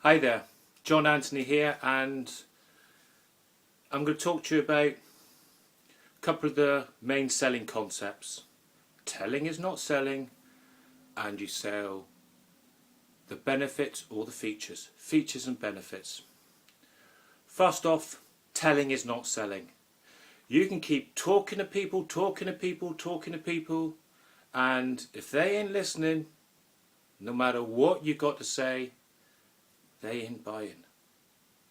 Hi there, John Anthony here, and I'm going to talk to you about a couple of the main selling concepts. Telling is not selling, and you sell the benefits or the features. Features and benefits. First off, telling is not selling. You can keep talking to people, and if they ain't listening, no matter what you got to say, they ain't buying.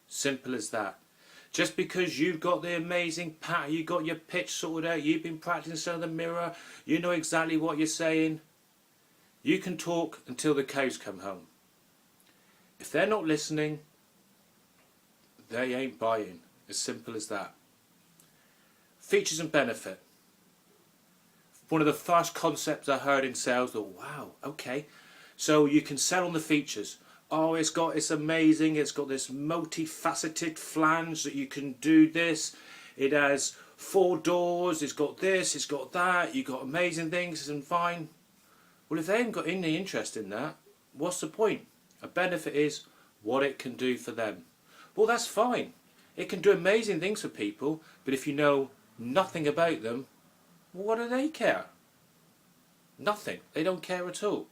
Simple as that. Just because you've got the amazing pattern, you got your pitch sorted out, you've been practicing in front of the mirror, you know exactly what you're saying, you can talk until the cows come home. If they're not listening, they ain't buying. As simple as that. Features and benefit. One of the first concepts I heard in sales, thought, wow, okay. So you can sell on the features. Oh, it's amazing, it's got this multifaceted flange that you can do this. It has 4 doors, it's got this, it's got that, you've got amazing things and fine. Well, if they haven't got any interest in that, what's the point? A benefit is what it can do for them. Well, that's fine. It can do amazing things for people, but if you know nothing about them, what do they care? Nothing. They don't care at all.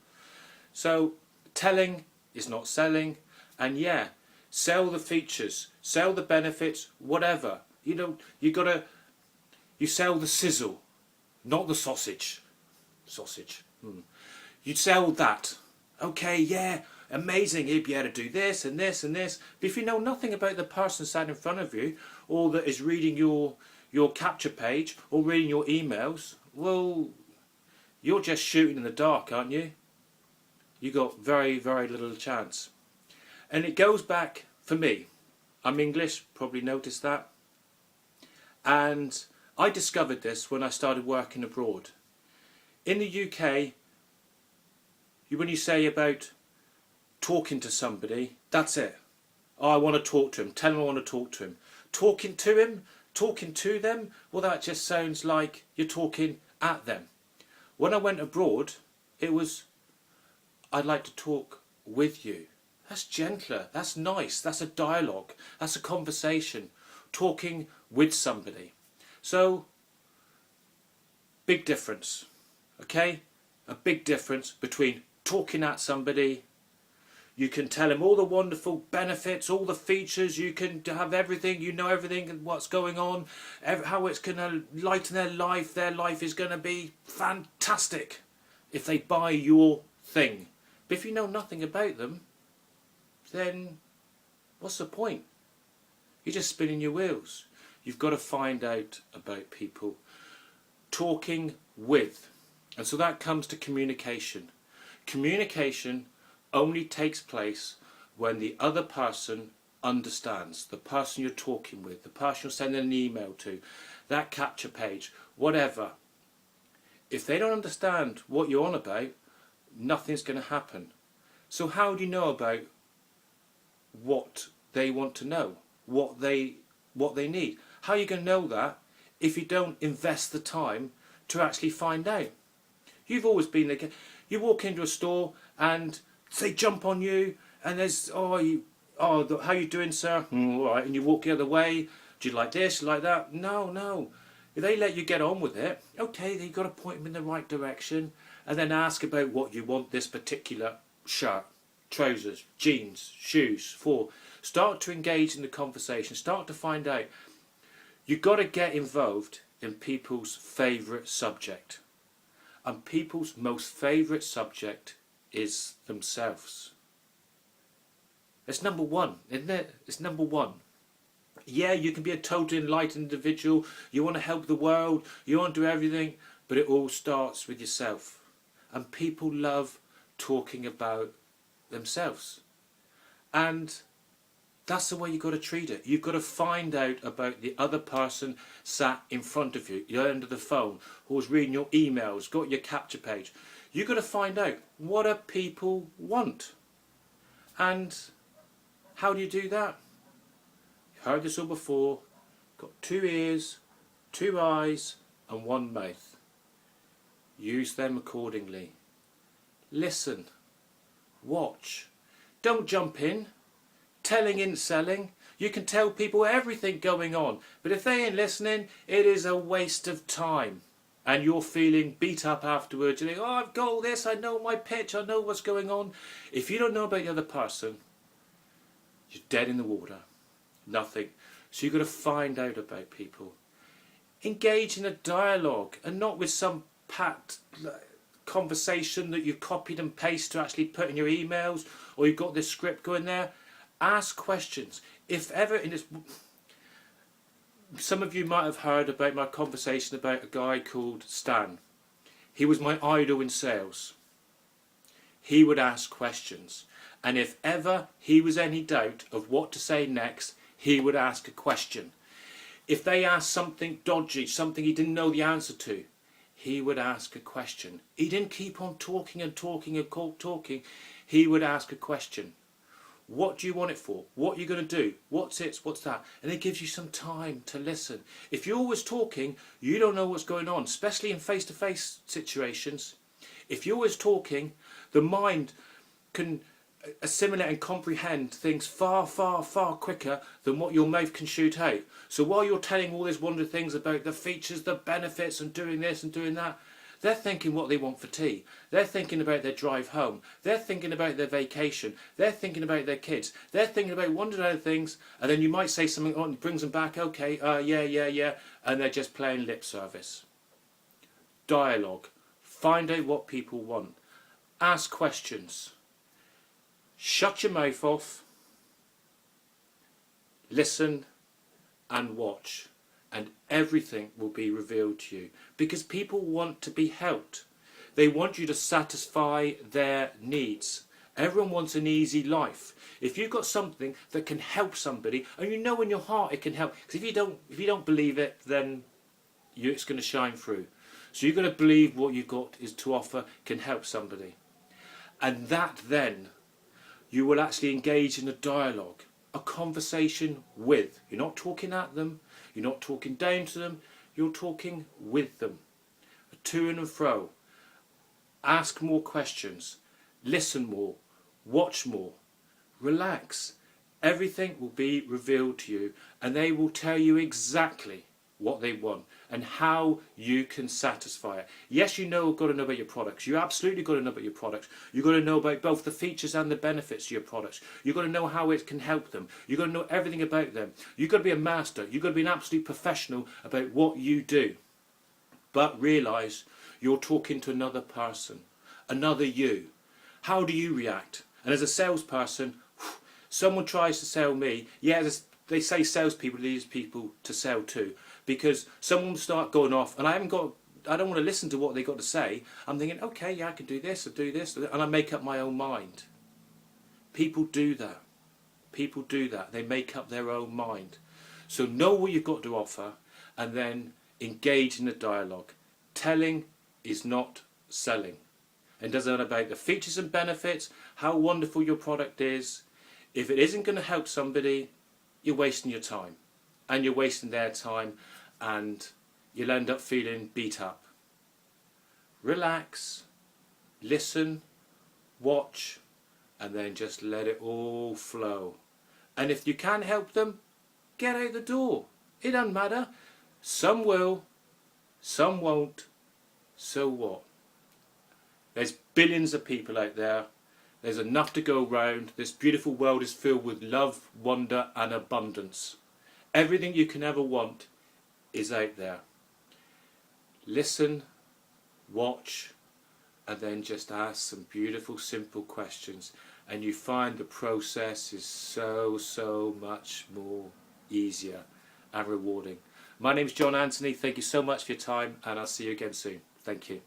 So, telling is not selling, and yeah, sell the features, sell the benefits, whatever. You sell the sizzle, not the sausage. You sell that. Okay, yeah, amazing, you'd be able to do this and this and this. But if you know nothing about the person sat in front of you, or that is reading your capture page, or reading your emails, well, you're just shooting in the dark, aren't you? You got very, very little chance. And it goes back, for me, I'm English, probably noticed that. And I discovered this when I started working abroad. In the UK, when you say about talking to somebody, that's it. Oh, I want to talk to him. Tell him I want to talk to him. Talking to him, talking to them, well, that just sounds like you're talking at them. When I went abroad, it was, I'd like to talk with you. That's gentler, that's nice, that's a dialogue, that's a conversation, talking with somebody. So, big difference, okay? A big difference between talking at somebody. You can tell them all the wonderful benefits, all the features, you can have everything, you know everything, what's going on, how it's going to lighten their life is going to be fantastic if they buy your thing. But if you know nothing about them, then what's the point? You're just spinning your wheels. You've got to find out about people. Talking with. And so that comes to communication. Communication only takes place when the other person understands. The person you're talking with, the person you're sending an email to, that capture page, whatever. If they don't understand what you're on about, nothing's going to happen. So how do you know about what they want to know, what they need? How are you going to know that if you don't invest the time to actually find out? You've always been there. You walk into a store and they jump on you, and there's how you doing, sir? All right. And you walk the other way. Do you like this? You like that? No. If they let you get on with it, okay, then you've got to point them in the right direction, and then ask about what you want this particular shirt, trousers, jeans, shoes for. Start to engage in the conversation. Start to find out. You've got to get involved in people's favourite subject. And people's most favourite subject is themselves. It's number one, isn't it? It's number one. Yeah, you can be a totally enlightened individual. You want to help the world. You want to do everything. But it all starts with yourself. And people love talking about themselves. And that's the way you've got to treat it. You've got to find out about the other person sat in front of you, you're under the phone, who's reading your emails, got your capture page. You've got to find out what do people want. And how do you do that? You've heard this all before. Got 2 ears, 2 eyes and 1 mouth. Use them accordingly. Listen. Watch. Don't jump in. Telling isn't selling. You can tell people everything going on, but if they ain't listening, it is a waste of time. And you're feeling beat up afterwards. You're like, oh, I've got all this, I know my pitch, I know what's going on. If you don't know about the other person, you're dead in the water. Nothing. So you've got to find out about people. Engage in a dialogue, and not with some pat conversation that you've copied and pasted to actually put in your emails, or you've got this script going there. Ask questions. If ever in this, some of you might have heard about my conversation about a guy called Stan. He was my idol in sales. He would ask questions, and if ever he was any doubt of what to say next, he would ask a question. If they asked something dodgy, something he didn't know the answer to, he would ask a question. He didn't keep on talking and talking and talking. He would ask a question. What do you want it for? What are you going to do? What's it? What's that? And it gives you some time to listen. If you're always talking, you don't know what's going on, especially in face-to-face situations. If you're always talking, the mind can assimilate and comprehend things far, far, far quicker than what your mouth can shoot out. So while you're telling all these wonderful things about the features, the benefits, and doing this and doing that, they're thinking what they want for tea. They're thinking about their drive home. They're thinking about their vacation. They're thinking about their kids. They're thinking about wondering other things, and then you might say something on brings them back, okay, yeah, and they're just playing lip service. Dialogue. Find out what people want. Ask questions. Shut your mouth off. Listen and watch. And everything will be revealed to you, because people want to be helped. They want you to satisfy their needs. Everyone wants an easy life. If you've got something that can help somebody, and you know in your heart it can help, because if you don't believe it, then it's going to shine through. So you've got to believe what you've got is to offer can help somebody, and that then you will actually engage in a dialogue, a conversation with. You're not talking at them. You're not talking down to them, you're talking with them. A to and fro. Ask more questions. Listen more. Watch more. Relax. Everything will be revealed to you, and they will tell you exactly what they want and how you can satisfy it. Yes, you've got to know about your products. You absolutely got to know about your products. You've got to know about both the features and the benefits of your products. You've got to know how it can help them. You've got to know everything about them. You've got to be a master. You've got to be an absolute professional about what you do. But realise you're talking to another person, another you. How do you react? And as a salesperson, someone tries to sell me. Yeah, they say salespeople need people to sell to. Because someone will start going off, and I don't want to listen to what they got to say. I'm thinking, okay, yeah, I can do this, and I make up my own mind. People do that. People do that. They make up their own mind. So know what you've got to offer, and then engage in a dialogue. Telling is not selling. It doesn't matter about the features and benefits, how wonderful your product is. If it isn't going to help somebody, you're wasting your time, and you're wasting their time, and you'll end up feeling beat up. Relax, listen, watch, and then just let it all flow. And if you can't help them, get out the door. It doesn't matter. Some will, some won't. So what? There's billions of people out there. There's enough to go round. This beautiful world is filled with love, wonder and abundance. Everything you can ever want is out there. Listen, watch, and then just ask some beautiful, simple questions, and you find the process is so much more easier and rewarding. My name is John Anthony. Thank you so much for your time, and I'll see you again soon. Thank you.